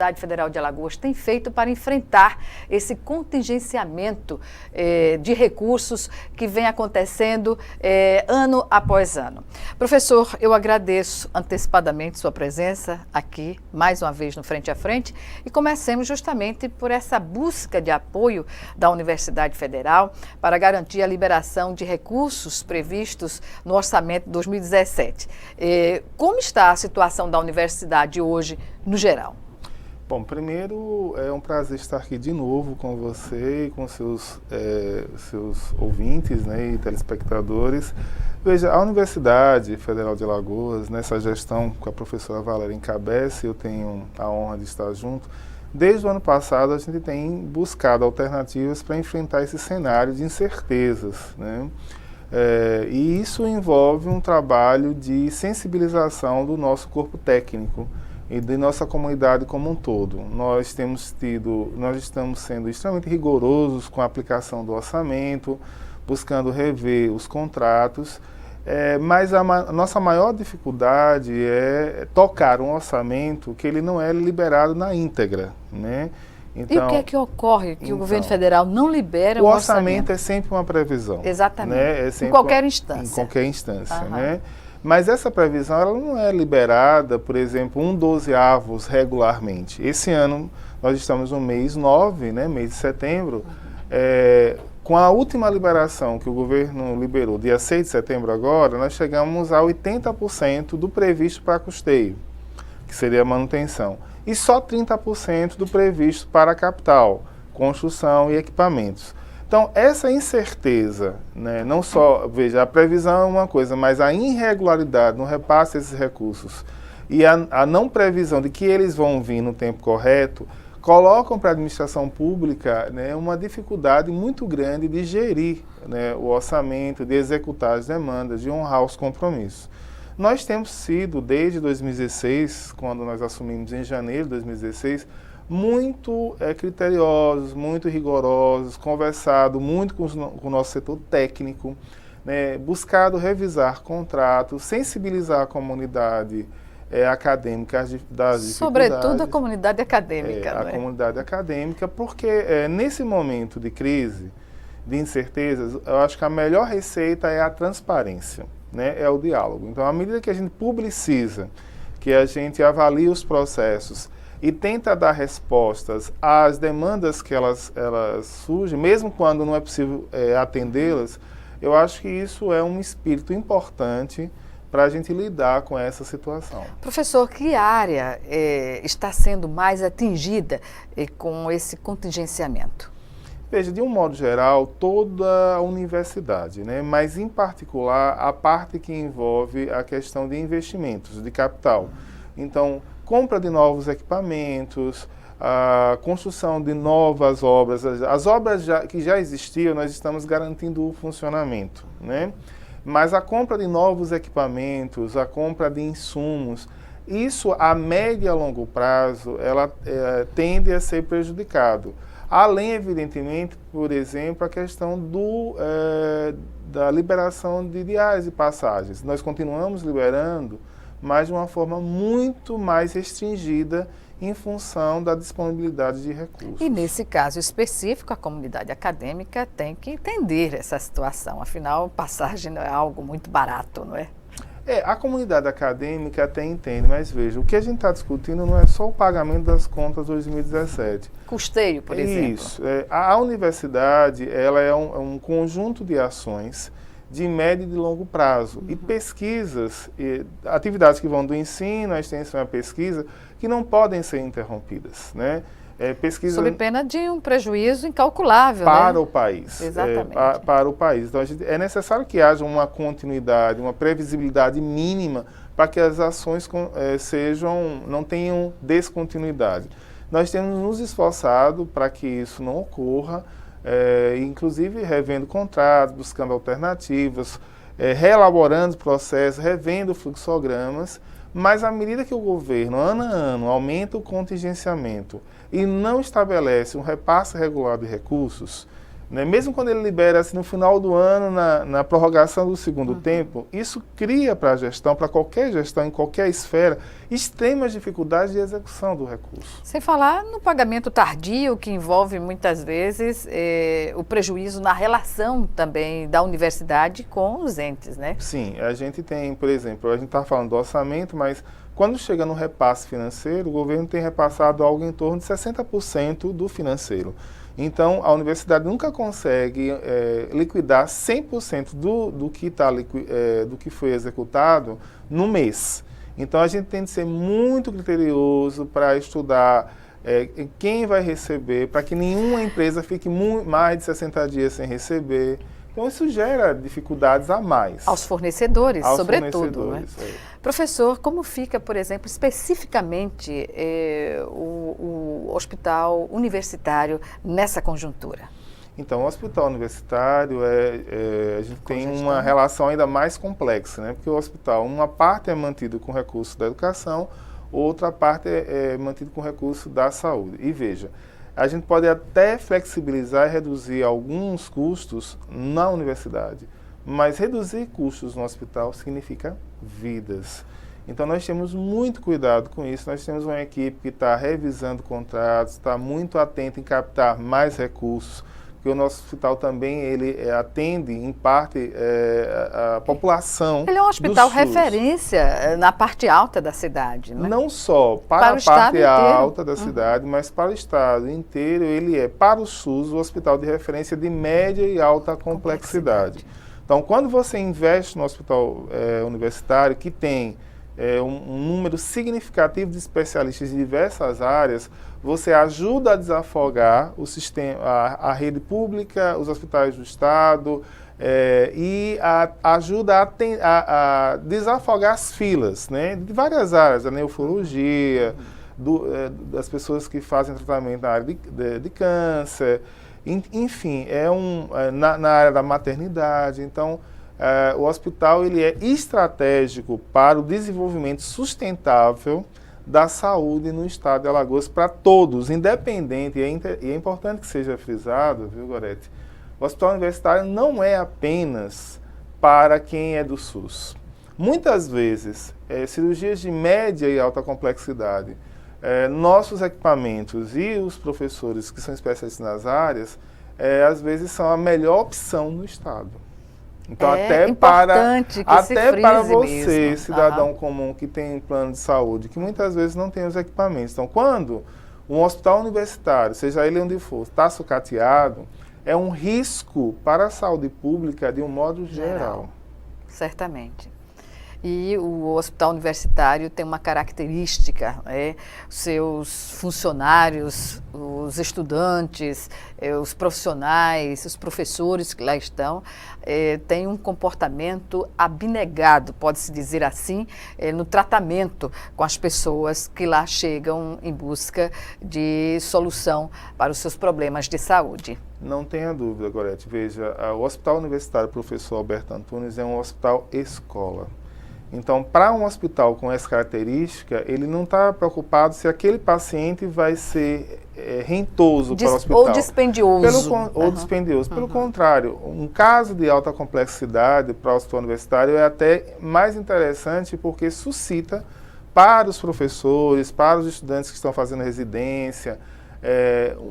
Universidade Federal de Alagoas tem feito para enfrentar esse contingenciamento de recursos que vem acontecendo ano após ano. Professor, eu agradeço antecipadamente sua presença aqui, mais uma vez no Frente a Frente, e comecemos justamente por essa busca de apoio da Universidade Federal para garantir a liberação de recursos previstos no orçamento de 2017. Como está a situação da universidade hoje, no geral? Bom, primeiro é um prazer estar aqui de novo com você e com seus ouvintes, né, e telespectadores. Veja, a Universidade Federal de Alagoas, nessa gestão que a professora Valéria encabeça, eu tenho a honra de estar junto. Desde o ano passado, a gente tem buscado alternativas para enfrentar esse cenário de incertezas, né? E isso envolve um trabalho de sensibilização do nosso corpo técnico e de nossa comunidade como um todo. Nós estamos sendo extremamente rigorosos com a aplicação do orçamento, buscando rever os contratos, mas a nossa maior dificuldade é tocar um orçamento que ele não é liberado na íntegra, né? Então, e o que é que ocorre que o governo federal não libera o orçamento? É sempre uma previsão. Exatamente. Né? Em qualquer instância. Em qualquer instância, né? Mas essa previsão ela não é liberada, por exemplo, 1/12 regularmente. Esse ano nós estamos no mês 9, né, mês de setembro, com a última liberação que o governo liberou, dia 6 de setembro agora, nós chegamos a 80% do previsto para custeio, que seria a manutenção. E só 30% do previsto para capital, construção e equipamentos. Então, essa incerteza, né, não só, veja, a previsão é uma coisa, mas a irregularidade no repasse desses recursos e a não previsão de que eles vão vir no tempo correto, colocam para a administração pública, né, uma dificuldade muito grande de gerir, né, o orçamento, de executar as demandas, de honrar os compromissos. Nós temos sido, desde 2016, quando nós assumimos em janeiro de 2016, muito criteriosos, muito rigorosos, conversado muito com o nosso setor técnico, né, buscado revisar contratos, sensibilizar a comunidade acadêmica das dificuldades. Sobretudo a comunidade acadêmica. A comunidade acadêmica, porque nesse momento de crise, de incertezas, eu acho que a melhor receita é a transparência, né, é o diálogo. Então, à medida que a gente publiciza, que a gente avalia os processos e tenta dar respostas às demandas que elas surgem, mesmo quando não é possível atendê-las, eu acho que isso é um espírito importante para a gente lidar com essa situação. Professor, que área está sendo mais atingida com esse contingenciamento? Veja, de um modo geral, toda a universidade, né? Mas em particular a parte que envolve a questão de investimentos, de capital. Então, compra de novos equipamentos, a construção de novas obras, as obras que já existiam, nós estamos garantindo o funcionamento, né? Mas a compra de novos equipamentos, a compra de insumos, isso a médio e a longo prazo, ela tende a ser prejudicado. Além, evidentemente, por exemplo, a questão da liberação de diárias e passagens. Nós continuamos liberando, mas de uma forma muito mais restringida em função da disponibilidade de recursos. E nesse caso específico, a comunidade acadêmica tem que entender essa situação. Afinal, passagem não é algo muito barato, não é? A comunidade acadêmica até entende, mas veja, o que a gente está discutindo não é só o pagamento das contas 2017. Custeio, por exemplo. Isso. A universidade ela é um conjunto de ações de médio e de longo prazo. Uhum. E pesquisas, atividades que vão do ensino, à extensão à pesquisa, que não podem ser interrompidas, né? Pesquisa sob pena de um prejuízo incalculável, para, né? o país. Exatamente. Para o país. Então, é necessário que haja uma continuidade, uma previsibilidade mínima para que as ações não tenham descontinuidade. Nós temos nos esforçado para que isso não ocorra, inclusive revendo contratos, buscando alternativas, reelaborando processos, revendo fluxogramas, mas à medida que o governo, ano a ano, aumenta o contingenciamento e não estabelece um repasse regular de recursos, né? Mesmo quando ele libera assim, no final do ano, na prorrogação do segundo tempo, isso cria para a gestão, para qualquer gestão, em qualquer esfera, extremas dificuldades de execução do recurso. Sem falar no pagamento tardio, que envolve muitas vezes o prejuízo na relação também da universidade com os entes, né? Sim, a gente tem, por exemplo, a gente está falando do orçamento, mas quando chega no repasse financeiro, o governo tem repassado algo em torno de 60% do financeiro. Então, a universidade nunca consegue liquidar 100% do que foi executado no mês. Então, a gente tem de ser muito criterioso para estudar quem vai receber, para que nenhuma empresa fique mais de 60 dias sem receber. Então, isso gera dificuldades a mais. Aos fornecedores, sobretudo. Fornecedores, né? Professor, como fica, por exemplo, especificamente o hospital universitário nessa conjuntura? Então, o hospital universitário, a gente tem uma relação ainda mais complexa, né? Porque o hospital, uma parte é mantido com recurso da educação, outra parte é mantido com recurso da saúde. E veja, a gente pode até flexibilizar e reduzir alguns custos na universidade, mas reduzir custos no hospital significa vidas. Então nós temos muito cuidado com isso, nós temos uma equipe que está revisando contratos, está muito atenta em captar mais recursos, porque o nosso hospital também ele atende, em parte, a população. Ele é um hospital referência na parte alta da cidade, né? Não só para a parte alta da cidade, mas para o estado inteiro. Ele é, para o SUS, o hospital de referência de média e alta complexidade. Então, quando você investe no hospital universitário, que tem um número significativo de especialistas de diversas áreas, você ajuda a desafogar o sistema, a rede pública, os hospitais do Estado, e ajuda a desafogar as filas, né, de várias áreas, a nefrologia, das pessoas que fazem tratamento na área de câncer, enfim, na área da maternidade. Então, o hospital ele é estratégico para o desenvolvimento sustentável da saúde no estado de Alagoas para todos, independente, e é importante que seja frisado, viu, Gorete? O hospital universitário não é apenas para quem é do SUS. Muitas vezes, cirurgias de média e alta complexidade, nossos equipamentos e os professores que são especialistas nas áreas, às vezes são a melhor opção no estado. Então, até para você, mesmo. Cidadão comum que tem plano de saúde, que muitas vezes não tem os equipamentos. Então, quando um hospital universitário, seja ele onde for, está sucateado, é um risco para a saúde pública de um modo geral. Certamente. E o hospital universitário tem uma característica, seus funcionários, os estudantes, os profissionais, os professores que lá estão, têm um comportamento abnegado, pode-se dizer assim, no tratamento com as pessoas que lá chegam em busca de solução para os seus problemas de saúde. Não tenha dúvida, Gorete. Veja, o Hospital Universitário Professor Alberto Antunes é um hospital escola. Então, para um hospital com essa característica, ele não está preocupado se aquele paciente vai ser rentoso para o hospital. Ou dispendioso. Ou dispendioso. Pelo contrário, um caso de alta complexidade para o hospital universitário é até mais interessante porque suscita para os professores, para os estudantes que estão fazendo residência,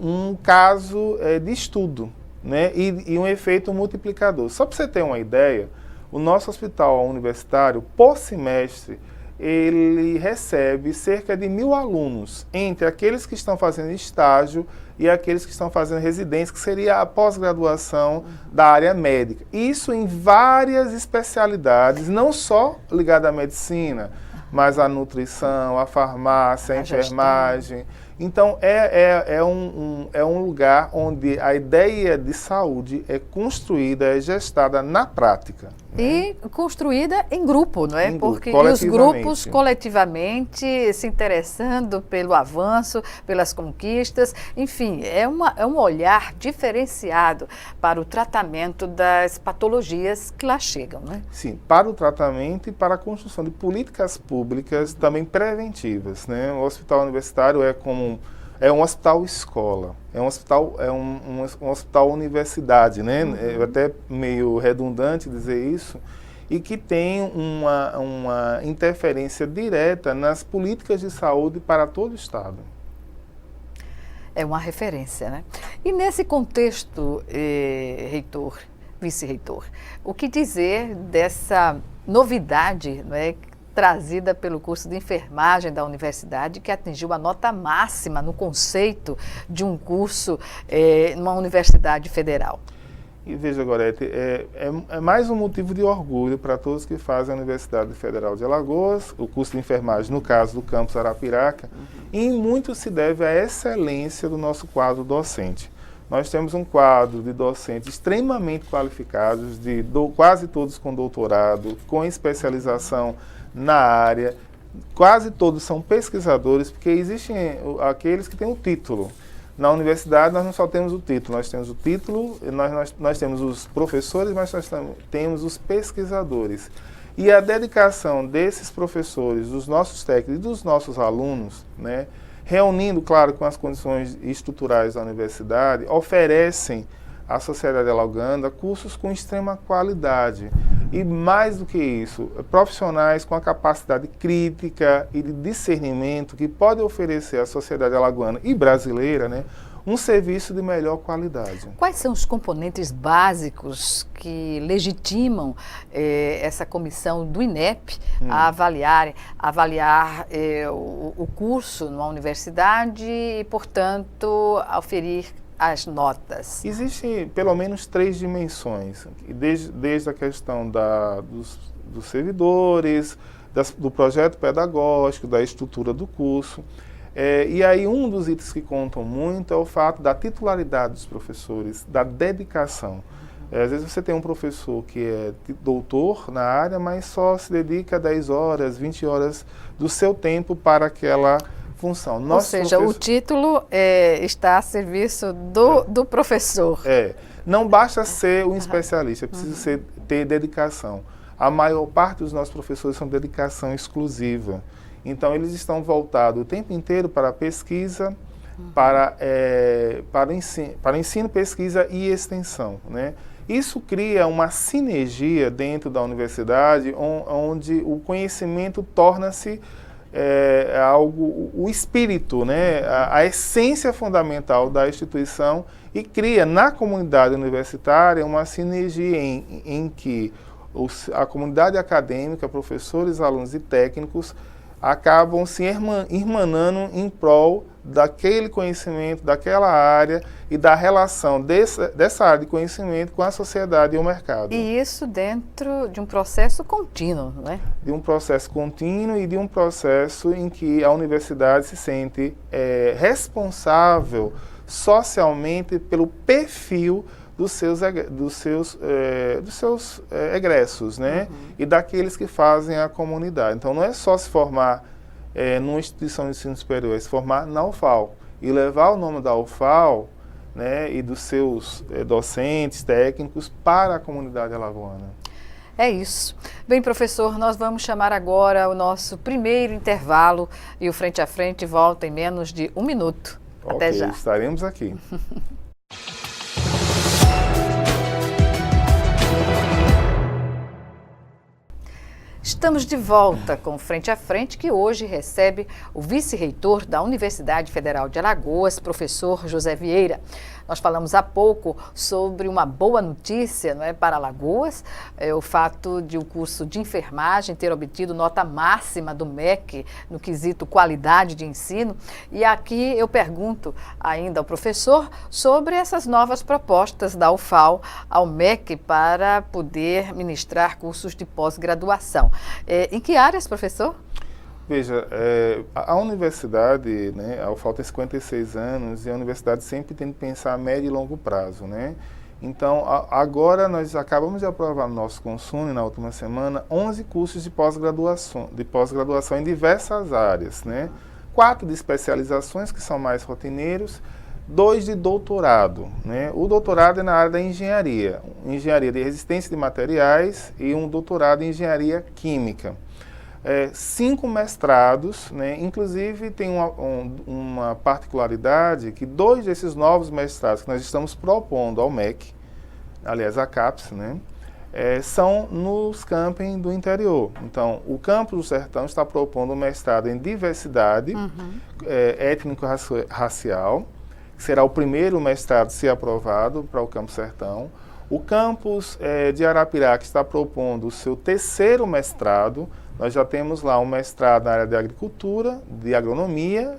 um caso de estudo, né? E um efeito multiplicador. Só para você ter uma ideia, o nosso hospital universitário, por semestre, ele recebe cerca de 1.000 alunos, entre aqueles que estão fazendo estágio e aqueles que estão fazendo residência, que seria a pós-graduação da área médica. Isso em várias especialidades, não só ligada à medicina, mas à nutrição, à farmácia, à enfermagem. Então, é um lugar onde a ideia de saúde é construída, é gestada na prática. E construída em grupo, não é? Porque os grupos coletivamente se interessando pelo avanço, pelas conquistas, enfim, é um olhar diferenciado para o tratamento das patologias que lá chegam, não é? Sim, para o tratamento e para a construção de políticas públicas também preventivas, né? O hospital universitário É um hospital escola, é um hospital universidade, né? É até meio redundante dizer isso, e que tem uma interferência direta nas políticas de saúde para todo o Estado. É uma referência, né? E nesse contexto, reitor, vice-reitor, o que dizer dessa novidade, não é, trazida pelo curso de enfermagem da universidade, que atingiu a nota máxima no conceito de um curso numa universidade federal? E veja, Gorete, é mais um motivo de orgulho para todos que fazem a Universidade Federal de Alagoas, o curso de enfermagem, no caso do campus Arapiraca, e em muito se deve à excelência do nosso quadro docente. Nós temos um quadro de docentes extremamente qualificados, quase todos com doutorado, com especialização na área, quase todos são pesquisadores, porque existem aqueles que têm o título. Na universidade nós não só temos o título, nós temos o título, nós temos os professores, mas nós temos os pesquisadores. E a dedicação desses professores, dos nossos técnicos e dos nossos alunos, né, reunindo, claro, com as condições estruturais da universidade, oferecem à sociedade alaganda cursos com extrema qualidade. E mais do que isso, profissionais com a capacidade crítica e de discernimento que podem oferecer à sociedade alagoana e brasileira, né, um serviço de melhor qualidade. Quais são os componentes básicos que legitimam essa comissão do INEP a avaliar o curso numa universidade e, portanto, oferir as notas? Existem pelo menos 3 dimensões, desde a questão dos servidores, do projeto pedagógico, da estrutura do curso. E aí um dos itens que contam muito é o fato da titularidade dos professores, da dedicação. Às vezes você tem um professor que é doutor na área, mas só se dedica 10 horas, 20 horas do seu tempo para aquela função. Ou seja, o título está a serviço do professor. Não basta ser um especialista, é preciso ter dedicação. A maior parte dos nossos professores são dedicação exclusiva. Então, eles estão voltados o tempo inteiro para a pesquisa, para ensino, pesquisa e extensão, né? Isso cria uma sinergia dentro da universidade, onde o conhecimento torna-se o espírito, né? A essência fundamental da instituição, e cria na comunidade universitária uma sinergia em que a comunidade acadêmica, professores, alunos e técnicos acabam se irmanando em prol daquele conhecimento, daquela área e da relação dessa área de conhecimento com a sociedade e o mercado. E isso dentro de um processo contínuo, não é? De um processo contínuo e de um processo em que a universidade se sente responsável socialmente pelo perfil dos seus egressos, né? E daqueles que fazem a comunidade. Então, não é só se formar numa instituição de ensino superior, é se formar na UFAL e levar o nome da UFAL, né, e dos seus docentes, técnicos para a comunidade alagoana. É isso. Bem, professor, nós vamos chamar agora o nosso primeiro intervalo e o Frente a Frente volta em menos de 1 minuto. Até já. Estaremos aqui. Estamos de volta com Frente a Frente, que hoje recebe o vice-reitor da Universidade Federal de Alagoas, professor José Vieira. Nós falamos há pouco sobre uma boa notícia, não é, para Alagoas, o fato de o curso de enfermagem ter obtido nota máxima do MEC no quesito qualidade de ensino. E aqui eu pergunto ainda ao professor sobre essas novas propostas da UFAL ao MEC para poder ministrar cursos de pós-graduação. Em que áreas, professor? Veja, a universidade, né, a UFAL tem 56 anos e a universidade sempre tem que pensar a médio e longo prazo, né? Então, agora nós acabamos de aprovar no nosso Consune, na última semana, 11 cursos de pós-graduação em diversas áreas, né? 4 de especializações, que são mais rotineiros, 2 de doutorado, né? O doutorado é na área da engenharia de resistência de materiais, e um doutorado em engenharia química. 5 mestrados, né? Inclusive tem uma particularidade que 2 desses novos mestrados que nós estamos propondo ao MEC, aliás, a CAPES, né? São nos camping do interior. Então, o Campus do Sertão está propondo um mestrado em diversidade étnico-racial, que será o primeiro mestrado a ser aprovado para o Campus Sertão. O campus de Arapiraca está propondo o seu 3º mestrado. Nós já temos lá um mestrado na área de agricultura, de agronomia,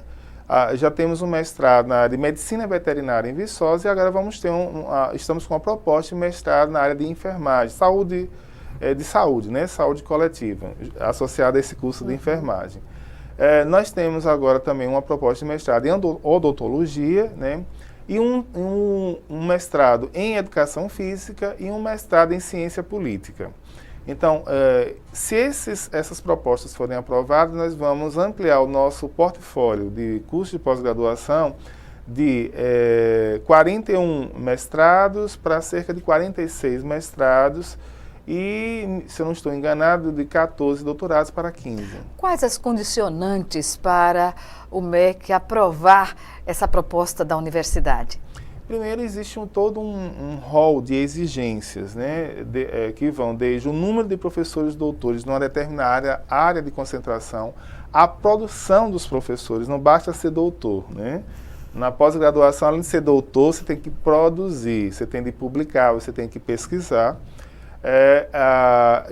já temos um mestrado na área de medicina veterinária em Viçosa e agora vamos ter estamos com uma proposta de mestrado na área de enfermagem, saúde coletiva, associada a esse curso de enfermagem. Nós temos agora também uma proposta de mestrado em odontologia, né? E um mestrado em educação física e um mestrado em ciência política. Então, se essas propostas forem aprovadas, nós vamos ampliar o nosso portfólio de curso de pós-graduação de 41 mestrados para cerca de 46 mestrados e, se eu não estou enganado, de 14 doutorados para 15. Quais as condicionantes para o MEC aprovar essa proposta da universidade? Primeiro, existe todo um rol de exigências, né, que vão desde o número de professores doutores numa determinada área de concentração, a produção dos professores, não basta ser doutor, né? Na pós-graduação, além de ser doutor, você tem que produzir, você tem de publicar, você tem que pesquisar.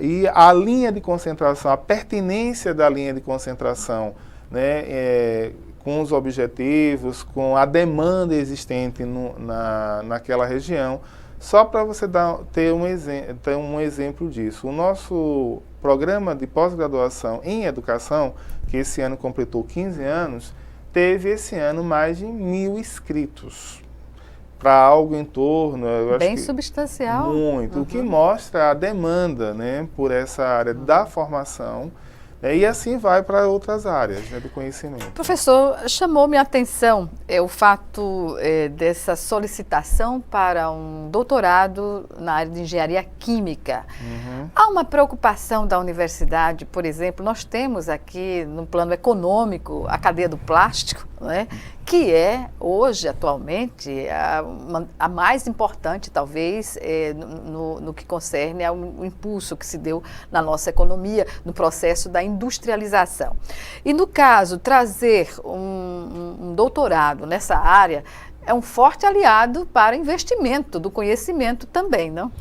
E a linha de concentração, a pertinência da linha de concentração, né, com os objetivos, com a demanda existente naquela região, só para você ter um exemplo disso. O nosso programa de pós-graduação em educação, que esse ano completou 15 anos, teve esse ano mais de 1.000 inscritos. Para algo em torno... Bem substancial. Muito, o que mostra a demanda, né, por essa área da formação. E assim vai para outras áreas, né, do conhecimento. Professor, chamou minha atenção o fato dessa solicitação para um doutorado na área de engenharia química. Há uma preocupação da universidade, por exemplo, nós temos aqui no plano econômico a cadeia do plástico, né, que é hoje, atualmente, a mais importante, talvez, no que concerne ao impulso que se deu na nossa economia, no processo da industrialização. E, no caso, trazer um doutorado nessa área é um forte aliado para investimento do conhecimento também, não?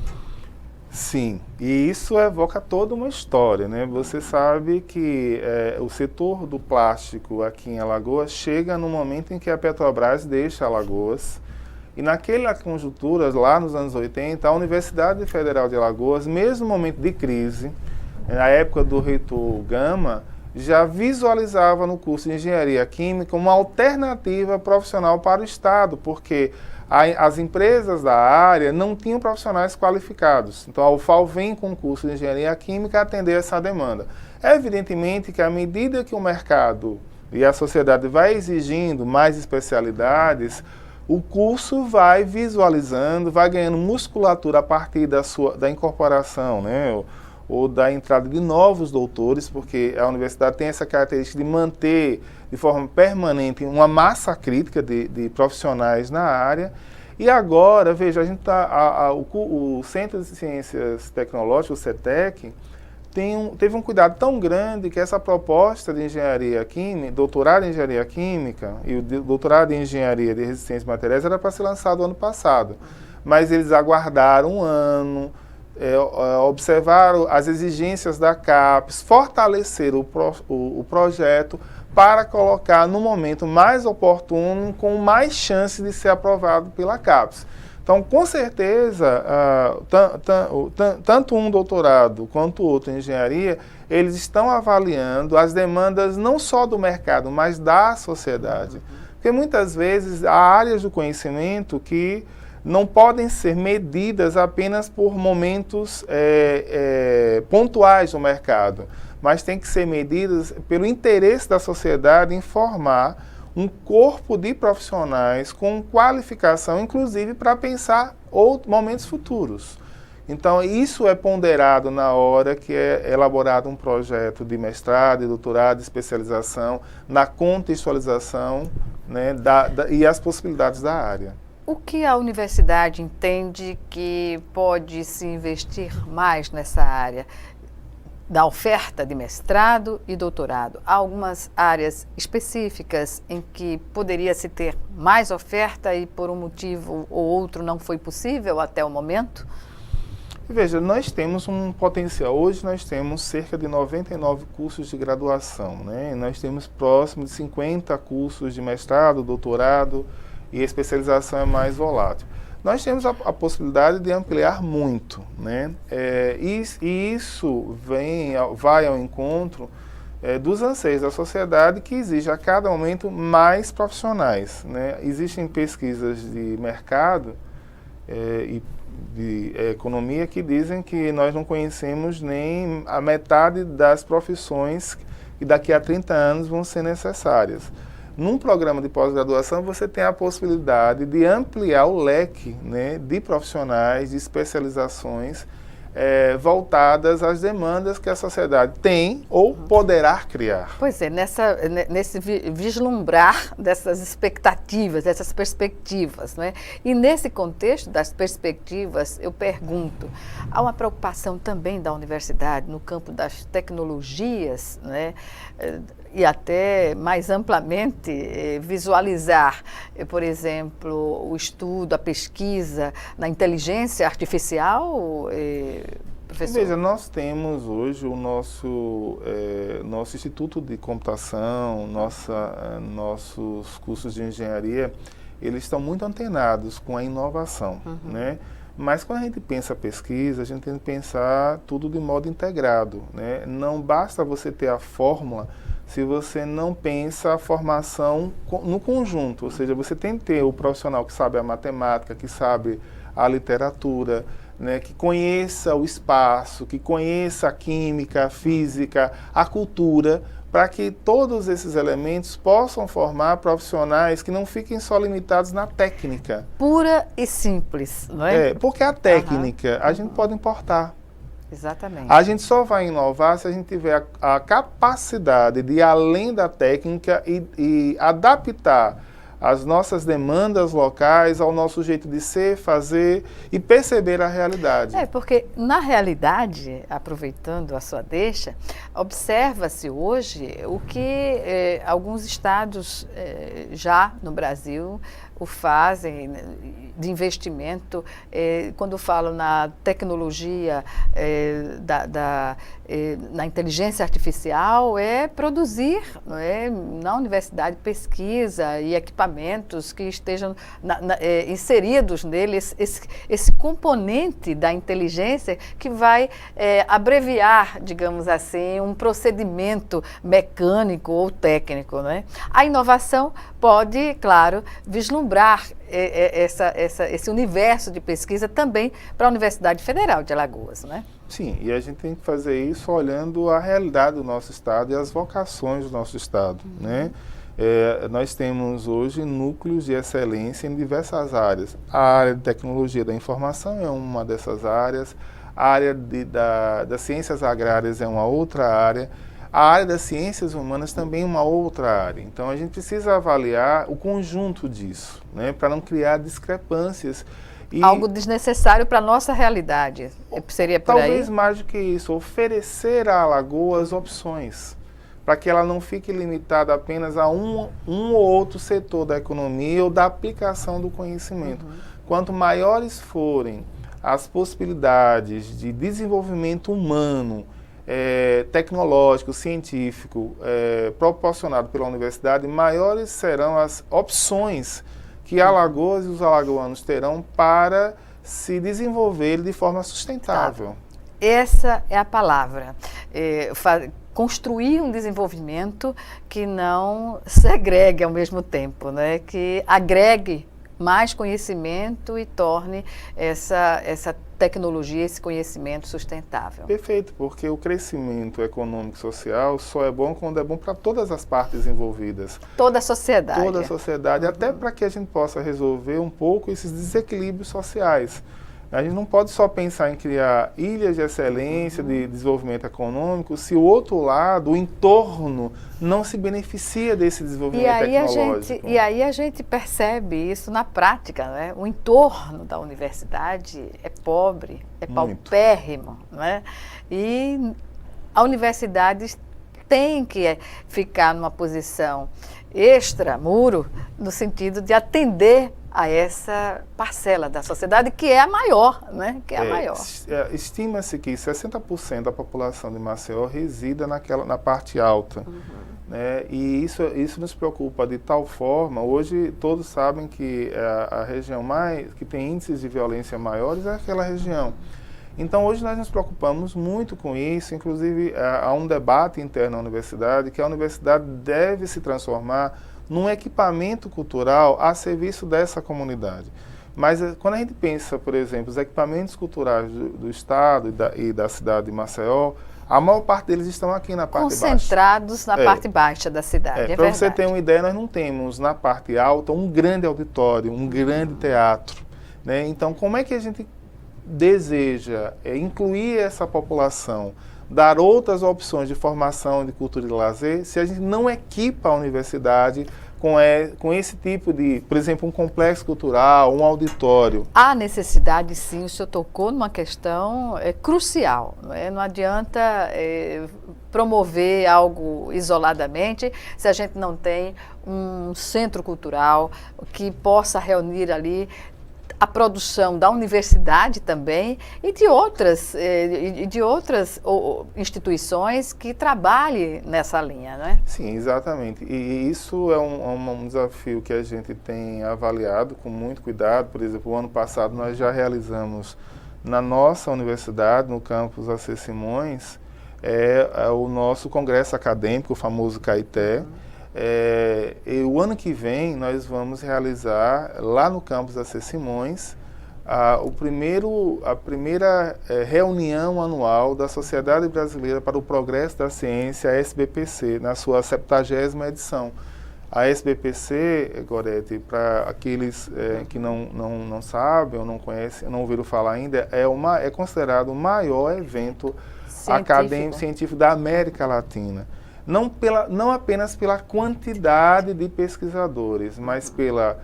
Sim, e isso evoca toda uma história, né? Você sabe que o setor do plástico aqui em Alagoas chega no momento em que a Petrobras deixa Alagoas e naquela conjuntura, lá nos anos 80, a Universidade Federal de Alagoas, mesmo no momento de crise, na época do reitor Gama, já visualizava no curso de Engenharia Química uma alternativa profissional para o Estado, porque as empresas da área não tinham profissionais qualificados. Então, a UFAL vem com o curso de Engenharia Química atender essa demanda. Evidentemente que à medida que o mercado e a sociedade vai exigindo mais especialidades, o curso vai visualizando, vai ganhando musculatura a partir da incorporação, né? Ou da entrada de novos doutores, porque a universidade tem essa característica de manter de forma permanente uma massa crítica de profissionais na área. E agora, veja, a gente o Centro de Ciências Tecnológicas, o CETEC, teve um cuidado tão grande que essa proposta de engenharia química, doutorado em engenharia química e o doutorado em engenharia de resistência de materiais era para ser lançado ano passado. Mas eles aguardaram um ano, observaram as exigências da CAPES, fortaleceram o projeto para colocar no momento mais oportuno, com mais chance de ser aprovado pela CAPES. Então, com certeza, tanto um doutorado quanto o outro em engenharia, eles estão avaliando as demandas não só do mercado, mas da sociedade. Porque muitas vezes há áreas do conhecimento que não podem ser medidas apenas por momentos pontuais no mercado, mas tem que ser medidas pelo interesse da sociedade em formar um corpo de profissionais com qualificação, inclusive para pensar momentos futuros. Então, isso é ponderado na hora que é elaborado um projeto de mestrado, de doutorado, de especialização, na contextualização, né, e as possibilidades da área. O que a universidade entende que pode se investir mais nessa área da oferta de mestrado e doutorado? Há algumas áreas específicas em que poderia se ter mais oferta e por um motivo ou outro não foi possível até o momento? Veja, nós temos um potencial. Hoje nós temos cerca de 99 cursos de graduação, né? Nós temos próximo de 50 cursos de mestrado, doutorado, e a especialização é mais volátil. Nós temos a possibilidade de ampliar muito, né? E isso vai ao encontro dos anseios da sociedade, que exige a cada momento mais profissionais, né? Existem pesquisas de mercado e de economia que dizem que nós não conhecemos nem a metade das profissões que daqui a 30 anos vão ser necessárias. Num programa de pós-graduação, você tem a possibilidade de ampliar o leque, né, de profissionais, de especializações voltadas às demandas que a sociedade tem ou poderá criar. Pois é, nesse vislumbrar dessas expectativas, dessas perspectivas, né? E nesse contexto das perspectivas, eu pergunto, há uma preocupação também da universidade no campo das tecnologias, né? E até mais amplamente visualizar, por exemplo, o estudo, a pesquisa na inteligência artificial, professor? Veja, nós temos hoje o nosso Instituto de Computação, nossos cursos de engenharia, eles estão muito antenados com a inovação, né? Mas quando a gente pensa pesquisa, a gente tem que pensar tudo de modo integrado, né? Não basta você ter a fórmula se você não pensa a formação no conjunto, ou seja, você tem que ter o profissional que sabe a matemática, que sabe a literatura, né, que conheça o espaço, que conheça a química, a física, a cultura, para que todos esses elementos possam formar profissionais que não fiquem só limitados na técnica. Pura e simples, não é? Porque a técnica a gente pode importar. Exatamente. A gente só vai inovar se a gente tiver a capacidade de ir além da técnica e adaptar as nossas demandas locais ao nosso jeito de ser, fazer e perceber a realidade. Porque na realidade, aproveitando a sua deixa, observa-se hoje o que alguns estados já no Brasil o fazem de investimento, quando falo na tecnologia, na inteligência artificial, produzir, não é, na universidade pesquisa e equipamentos que estejam inseridos nele, esse componente da inteligência que vai abreviar, digamos assim, um procedimento mecânico ou técnico, né? A inovação pode, claro, vislumbrar esse universo de pesquisa também para a Universidade Federal de Alagoas, né? Sim, e a gente tem que fazer isso olhando a realidade do nosso estado e as vocações do nosso estado, né? Nós temos hoje núcleos de excelência em diversas áreas. A área de tecnologia da informação é uma dessas áreas, a área das ciências agrárias é uma outra área, a área das ciências humanas também é uma outra área. Então, a gente precisa avaliar o conjunto disso, né, para não criar discrepâncias. Algo desnecessário para a nossa realidade. Seria por aí? Talvez mais do que isso, oferecer a Alagoas opções, para que ela não fique limitada apenas a um ou outro setor da economia ou da aplicação do conhecimento. Quanto maiores forem as possibilidades de desenvolvimento humano, tecnológico, científico, proporcionado pela universidade, maiores serão as opções que Alagoas e os alagoanos terão para se desenvolver de forma sustentável. Essa é a palavra. Construir um desenvolvimento que não segregue ao mesmo tempo, né? Que agregue mais conhecimento e torne essa tecnologia, esse conhecimento sustentável. Perfeito, porque o crescimento econômico e social só é bom quando é bom para todas as partes envolvidas. Toda a sociedade. Toda a sociedade, até para que a gente possa resolver um pouco esses desequilíbrios sociais. A gente não pode só pensar em criar ilhas de excelência, de desenvolvimento econômico, se o outro lado, o entorno, não se beneficia desse desenvolvimento tecnológico. E aí a gente percebe isso na prática, né? O entorno da universidade é pobre, é paupérrimo, né? E a universidade tem que ficar numa posição extramuro, no sentido de atender a essa parcela da sociedade que é a maior, né? Que é a maior. Estima-se que 60% da população de Maceió resida na parte alta. Né? E isso nos preocupa de tal forma, hoje todos sabem que a região que tem índices de violência maiores é aquela região. Então, hoje nós nos preocupamos muito com isso, inclusive há um debate interno na universidade, que a universidade deve se transformar num equipamento cultural a serviço dessa comunidade. Mas quando a gente pensa, por exemplo, os equipamentos culturais do Estado e da cidade de Maceió, a maior parte deles estão aqui na parte baixa. Concentrados na parte baixa da cidade, Para você ter uma ideia, nós não temos na parte alta um grande auditório, um grande teatro. Né? Então, como é que a gente deseja incluir essa população, dar outras opções de formação, de cultura e de lazer, se a gente não equipa a universidade com esse tipo de, por exemplo, um complexo cultural, um auditório? Há necessidade, sim. O senhor tocou numa questão crucial. Não adianta promover algo isoladamente se a gente não tem um centro cultural que possa reunir ali a produção da universidade também e de outras instituições que trabalhem nessa linha, né? Sim, exatamente. E isso é um desafio que a gente tem avaliado com muito cuidado. Por exemplo, o ano passado nós já realizamos na nossa universidade, no campus AC Simões, o nosso congresso acadêmico, o famoso CAITE. E o ano que vem nós vamos realizar lá no campus AC Simões a primeira reunião anual da Sociedade Brasileira para o Progresso da Ciência, a SBPC, na sua 70ª edição. A SBPC, Gorete, para aqueles que não sabem ou não conhecem, não ouviram falar ainda, é considerado o maior evento acadêmico científico da América Latina. Não apenas pela quantidade de pesquisadores, mas pela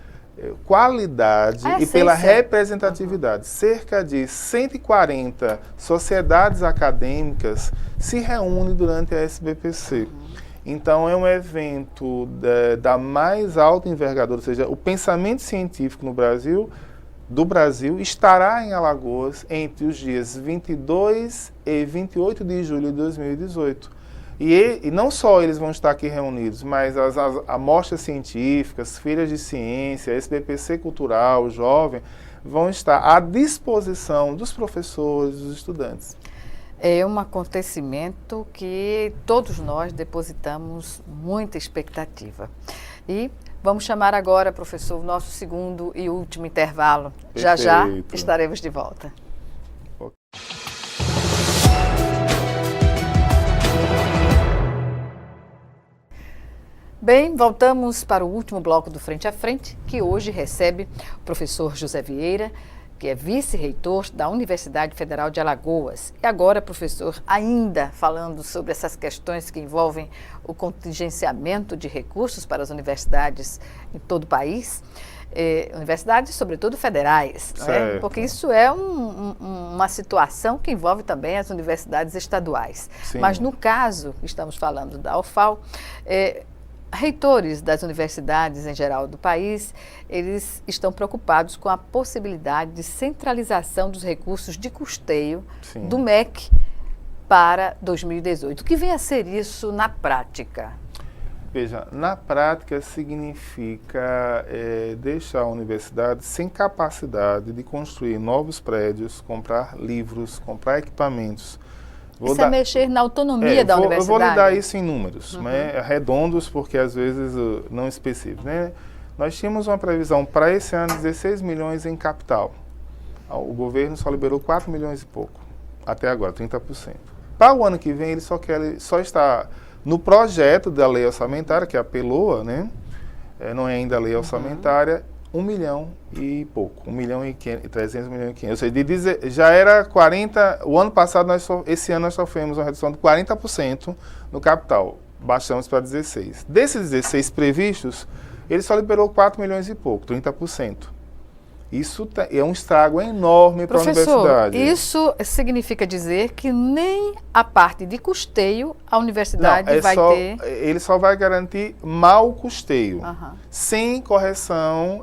qualidade e pela representatividade. Cerca de 140 sociedades acadêmicas se reúnem durante a SBPC. Então, é um evento da mais alta envergadura, ou seja, o pensamento científico do Brasil estará em Alagoas entre os dias 22 e 28 de julho de 2018. E não só eles vão estar aqui reunidos, mas as amostras científicas, feiras de ciência, SBPC Cultural, Jovem, vão estar à disposição dos professores, dos estudantes. É um acontecimento que todos nós depositamos muita expectativa. E vamos chamar agora, professor, o nosso segundo e último intervalo. Perfeito. Já estaremos de volta. Bem, voltamos para o último bloco do Frente a Frente, que hoje recebe o professor José Vieira, que é vice-reitor da Universidade Federal de Alagoas. E agora, professor, ainda falando sobre essas questões que envolvem o contingenciamento de recursos para as universidades em todo o país, universidades, sobretudo federais, né? Porque isso é uma situação que envolve também as universidades estaduais. Sim. Mas no caso, estamos falando da UFAL, reitores das universidades em geral do país, eles estão preocupados com a possibilidade de centralização dos recursos de custeio do MEC para 2018. O que vem a ser isso na prática? Veja, na prática significa deixar a universidade sem capacidade de construir novos prédios, comprar livros, comprar equipamentos. Isso é mexer na autonomia da universidade? Eu vou lhe dar isso em números, né, redondos, porque às vezes não específicos. Né? Nós tínhamos uma previsão para esse ano de 16 milhões em capital. O governo só liberou 4 milhões e pouco, até agora, 30%. Para o ano que vem, ele só está no projeto da lei orçamentária, que é a PELOA, né? Não é ainda a lei orçamentária, 1 milhão e pouco, 1 milhão e 300, 1 milhão e 500. Ou seja, já era 40, o ano passado, esse ano nós sofremos uma redução de 40% no capital, baixamos para 16. Desses 16 previstos, ele só liberou 4 milhões e pouco, 30%. Isso é um estrago enorme para a universidade. Isso significa dizer que nem a parte de custeio a universidade vai ter... Ele só vai garantir mau custeio, sem correção,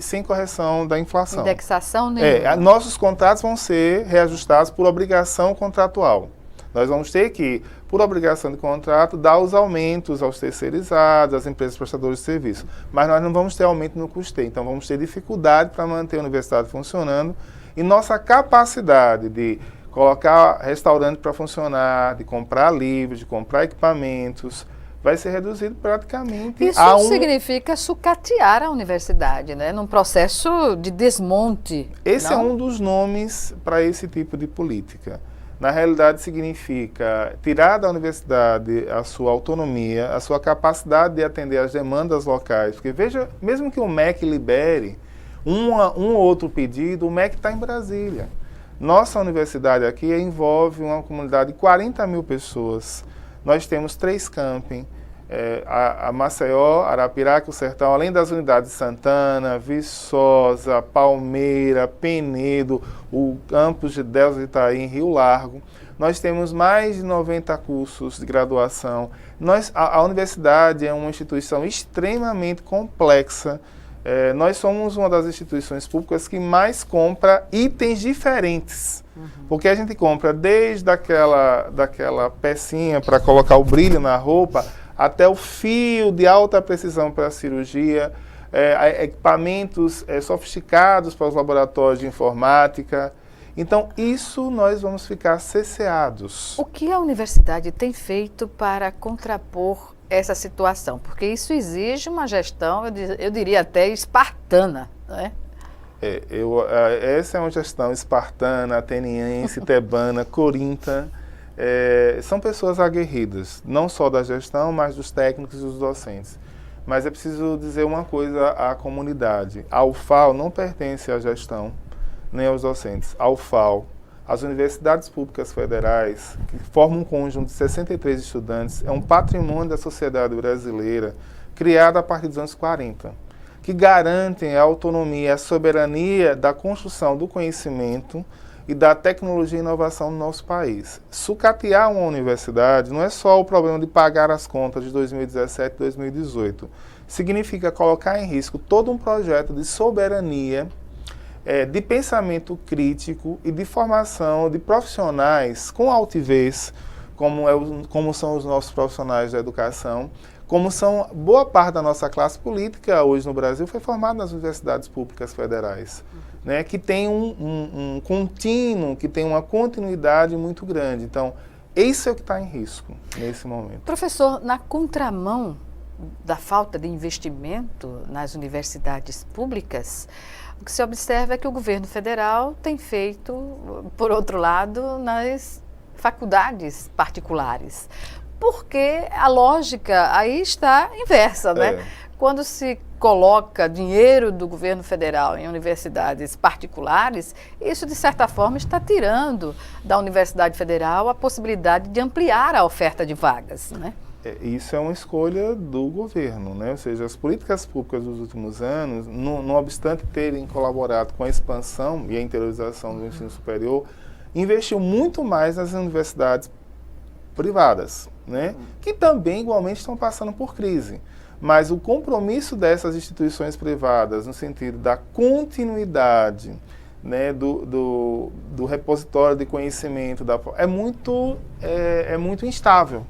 sem correção da inflação. Indexação nenhuma. Nossos contratos vão ser reajustados por obrigação contratual. Nós vamos ter que, por obrigação de contrato, dar os aumentos aos terceirizados, às empresas prestadoras de serviço. Mas nós não vamos ter aumento no custeio, então vamos ter dificuldade para manter a universidade funcionando e nossa capacidade de colocar restaurante para funcionar, de comprar livros, de comprar equipamentos, vai ser reduzido praticamente Isso significa sucatear a universidade, né? Num processo de desmonte. Esse é um dos nomes para esse tipo de política. Na realidade, significa tirar da universidade a sua autonomia, a sua capacidade de atender às demandas locais. Porque, veja, mesmo que o MEC libere um ou outro pedido, o MEC está em Brasília. Nossa universidade aqui envolve uma comunidade de 40 mil pessoas. Nós temos 3 camping, a Maceió, Arapiraca, o Sertão, além das unidades de Santana, Viçosa, Palmeira, Penedo, o campus de Deus de Itaim, Rio Largo. Nós temos mais de 90 cursos de graduação. A universidade é uma instituição extremamente complexa. Nós somos uma das instituições públicas que mais compra itens diferentes. Porque a gente compra desde daquela pecinha para colocar o brilho na roupa, até o fio de alta precisão para a cirurgia, equipamentos sofisticados para os laboratórios de informática. Então, isso nós vamos ficar cesseados. O que a universidade tem feito para contrapor essa situação? Porque isso exige uma gestão, eu diria até espartana, né? Essa é uma gestão espartana, ateniense, tebana, corinta. São pessoas aguerridas, não só da gestão, mas dos técnicos e dos docentes. Mas é preciso dizer uma coisa à comunidade. A UFAL não pertence à gestão, nem aos docentes. A UFAL, as universidades públicas federais, que formam um conjunto de 63 estudantes, é um patrimônio da sociedade brasileira, criado a partir dos anos 40, que garantem a autonomia e a soberania da construção do conhecimento e da tecnologia e inovação no nosso país. Sucatear uma universidade não é só o problema de pagar as contas de 2017 e 2018. Significa colocar em risco todo um projeto de soberania, de pensamento crítico e de formação de profissionais com altivez, como são os nossos profissionais da educação, como são boa parte da nossa classe política hoje no Brasil, foi formada nas universidades públicas federais, né, que tem um contínuo, que tem uma continuidade muito grande. Então, isso é o que está em risco nesse momento. Professor, na contramão da falta de investimento nas universidades públicas, o que se observa é que o governo federal tem feito, por outro lado, nas faculdades particulares. Porque a lógica aí está inversa, né? Quando se coloca dinheiro do governo federal em universidades particulares, isso, de certa forma, está tirando da Universidade Federal a possibilidade de ampliar a oferta de vagas, né? Isso é uma escolha do governo, né? Ou seja, as políticas públicas dos últimos anos, não obstante terem colaborado com a expansão e a interiorização do ensino superior, investiu muito mais nas universidades privadas, né? Que também igualmente estão passando por crise. Mas o compromisso dessas instituições privadas, no sentido da continuidade, né, do repositório de conhecimento, é muito instável.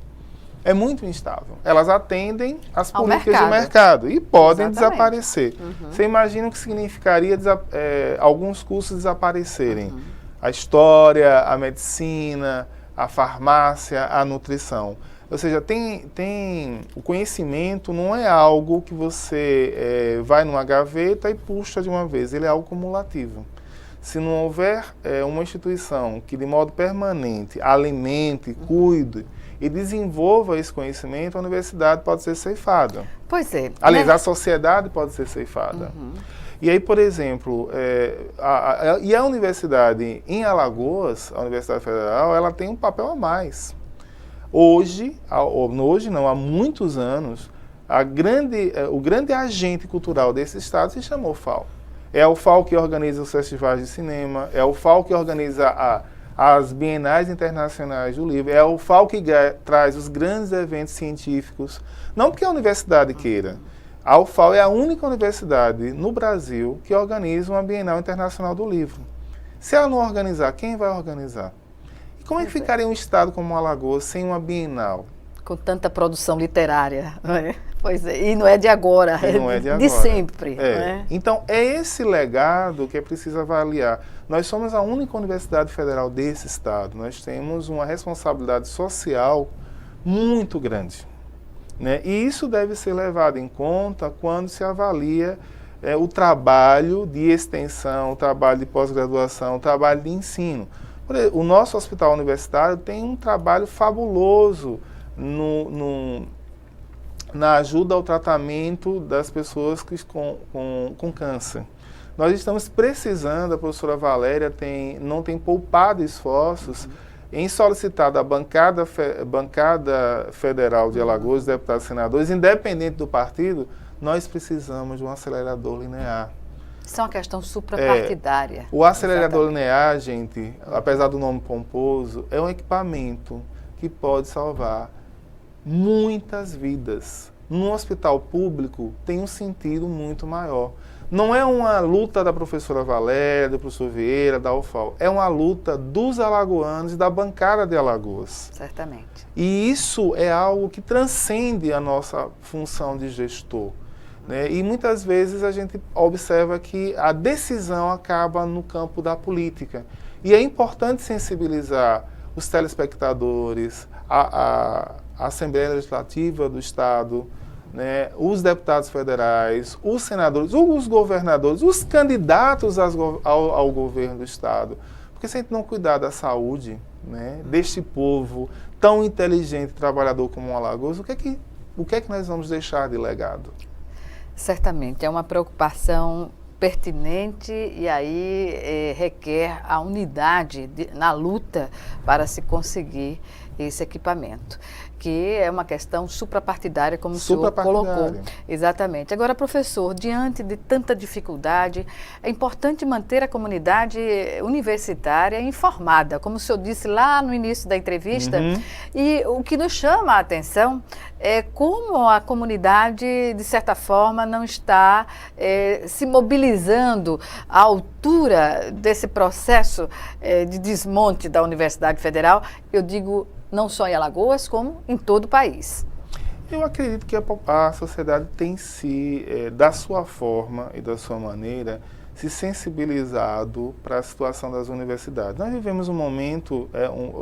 É muito instável. Elas atendem às políticas de mercado e podem desaparecer. Você imagina o que significaria alguns cursos desaparecerem? A história, a medicina, a farmácia, a nutrição. Ou seja, o conhecimento não é algo que você vai numa gaveta e puxa de uma vez, ele é algo cumulativo. Se não houver uma instituição que de modo permanente alimente, cuide e desenvolva esse conhecimento, a universidade pode ser ceifada. Pois é. Aliás, a sociedade pode ser ceifada. E aí, por exemplo, a universidade em Alagoas, a Universidade Federal, ela tem um papel a mais. Hoje não, há muitos anos, o grande agente cultural desse estado se chama UFAL. É o UFAL que organiza os festivais de cinema, é o UFAL que organiza as bienais internacionais do livro, é o UFAL que traz os grandes eventos científicos. Não porque a universidade queira. A UFAL é a única universidade no Brasil que organiza uma Bienal Internacional do Livro. Se ela não organizar, quem vai organizar? E como é que ficaria um estado como Alagoas sem uma Bienal? Com tanta produção literária, não é? Pois é, e não é de agora, de sempre. Não é? Então, é esse legado que é preciso avaliar. Nós somos a única universidade federal desse estado. Nós temos uma responsabilidade social muito grande. Né? E isso deve ser levado em conta quando se avalia o trabalho de extensão, o trabalho de pós-graduação, o trabalho de ensino. O nosso hospital universitário tem um trabalho fabuloso na ajuda ao tratamento das pessoas com câncer. Nós estamos precisando, a professora Valéria não tem poupado esforços em solicitar da bancada federal de Alagoas, deputados e senadores, independente do partido, nós precisamos de um acelerador linear. Isso é uma questão suprapartidária. O acelerador linear, gente, apesar do nome pomposo, é um equipamento que pode salvar muitas vidas. No hospital público tem um sentido muito maior. Não é uma luta da professora Valéria, do professor Vieira, da UFAL. É uma luta dos alagoanos e da bancada de Alagoas. Certamente. E isso é algo que transcende a nossa função de gestor. Né? E muitas vezes a gente observa que a decisão acaba no campo da política. E é importante sensibilizar os telespectadores, a Assembleia Legislativa do Estado, né, os deputados federais, os senadores, os governadores, os candidatos ao governo do Estado. Porque se a gente não cuidar da saúde, né, deste povo tão inteligente e trabalhador como o Alagoas, o que é que nós vamos deixar de legado? Certamente, é uma preocupação pertinente e aí requer a unidade na luta para se conseguir esse equipamento, que é uma questão suprapartidária, como o senhor colocou. Exatamente. Agora, professor, diante de tanta dificuldade, é importante manter a comunidade universitária informada, como o senhor disse lá no início da entrevista, e o que nos chama a atenção é como a comunidade, de certa forma, não está se mobilizando à altura desse processo de desmonte da Universidade Federal, eu digo não só em Alagoas, como em todo o país. Eu acredito que a sociedade tem da sua forma e da sua maneira, se sensibilizado para a situação das universidades. Nós vivemos um momento,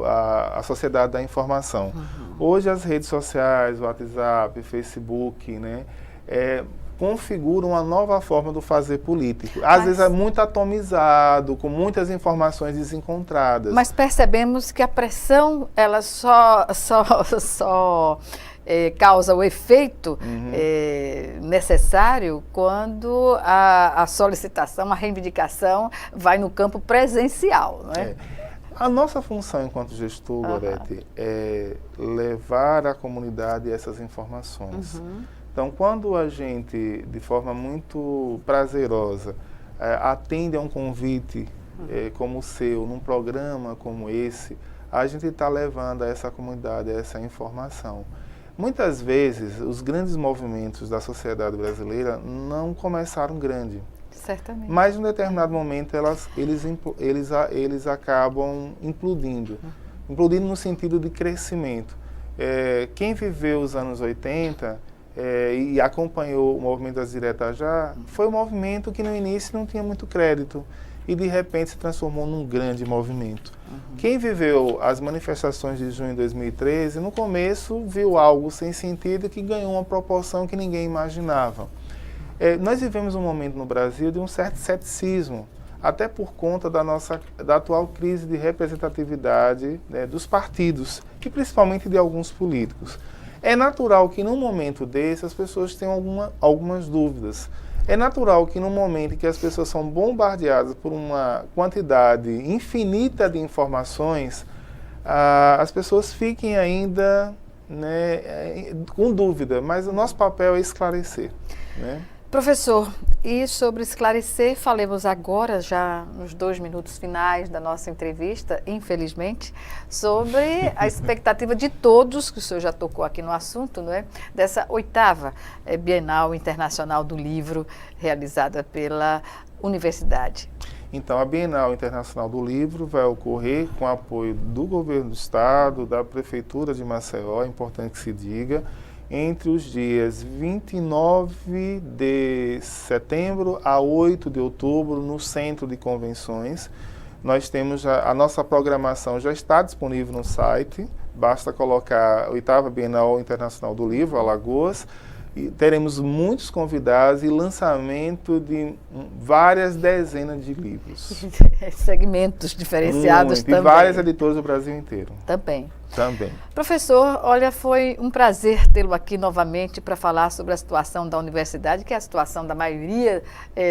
a sociedade da informação. Hoje as redes sociais, o WhatsApp, Facebook, né, configuram uma nova forma do fazer político. Às vezes é muito atomizado, com muitas informações desencontradas. Mas percebemos que a pressão, ela só causa o efeito necessário quando a solicitação, a reivindicação vai no campo presencial, não é? A nossa função enquanto gestor, Gorete, é levar à comunidade essas informações. Então, quando a gente, de forma muito prazerosa, atende a um convite como o seu, num programa como esse, a gente está levando a essa comunidade essa informação. Muitas vezes, os grandes movimentos da sociedade brasileira não começaram grande. Certamente. Mas, em um determinado momento, eles acabam implodindo. Implodindo no sentido de crescimento. Quem viveu os anos 80... e acompanhou o movimento das diretas já, foi um movimento que no início não tinha muito crédito e de repente se transformou num grande movimento. Quem viveu as manifestações de junho de 2013, no começo viu algo sem sentido que ganhou uma proporção que ninguém imaginava. Nós vivemos um momento no Brasil de um certo ceticismo, até por conta da atual crise de representatividade, né, dos partidos e principalmente de alguns políticos. É natural que num momento desse as pessoas tenham algumas dúvidas. É natural que no momento em que as pessoas são bombardeadas por uma quantidade infinita de informações, as pessoas fiquem ainda, né, com dúvida, mas o nosso papel é esclarecer, né? Professor, e sobre esclarecer, falemos agora, já nos 2 minutos finais da nossa entrevista, infelizmente, sobre a expectativa de todos, que o senhor já tocou aqui no assunto, não é? Dessa 8ª Bienal Internacional do Livro, realizada pela universidade. Então, a Bienal Internacional do Livro vai ocorrer com apoio do Governo do Estado, da Prefeitura de Maceió, é importante que se diga, entre os dias 29 de setembro a 8 de outubro, no Centro de Convenções. Nós temos a nossa programação já está disponível no site, basta colocar a 8ª Bienal Internacional do Livro, Alagoas, e teremos muitos convidados e lançamento de várias dezenas de livros. Segmentos diferenciados também. E várias editoras do Brasil inteiro. Também. Professor, olha, foi um prazer tê-lo aqui novamente para falar sobre a situação da universidade, que é a situação da maioria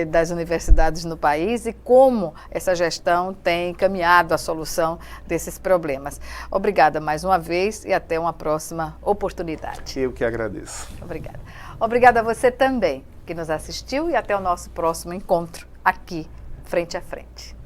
das universidades no país e como essa gestão tem caminhado a solução desses problemas. Obrigada mais uma vez e até uma próxima oportunidade. Eu que agradeço. Obrigada. Obrigada a você também que nos assistiu e até o nosso próximo encontro aqui, frente a frente.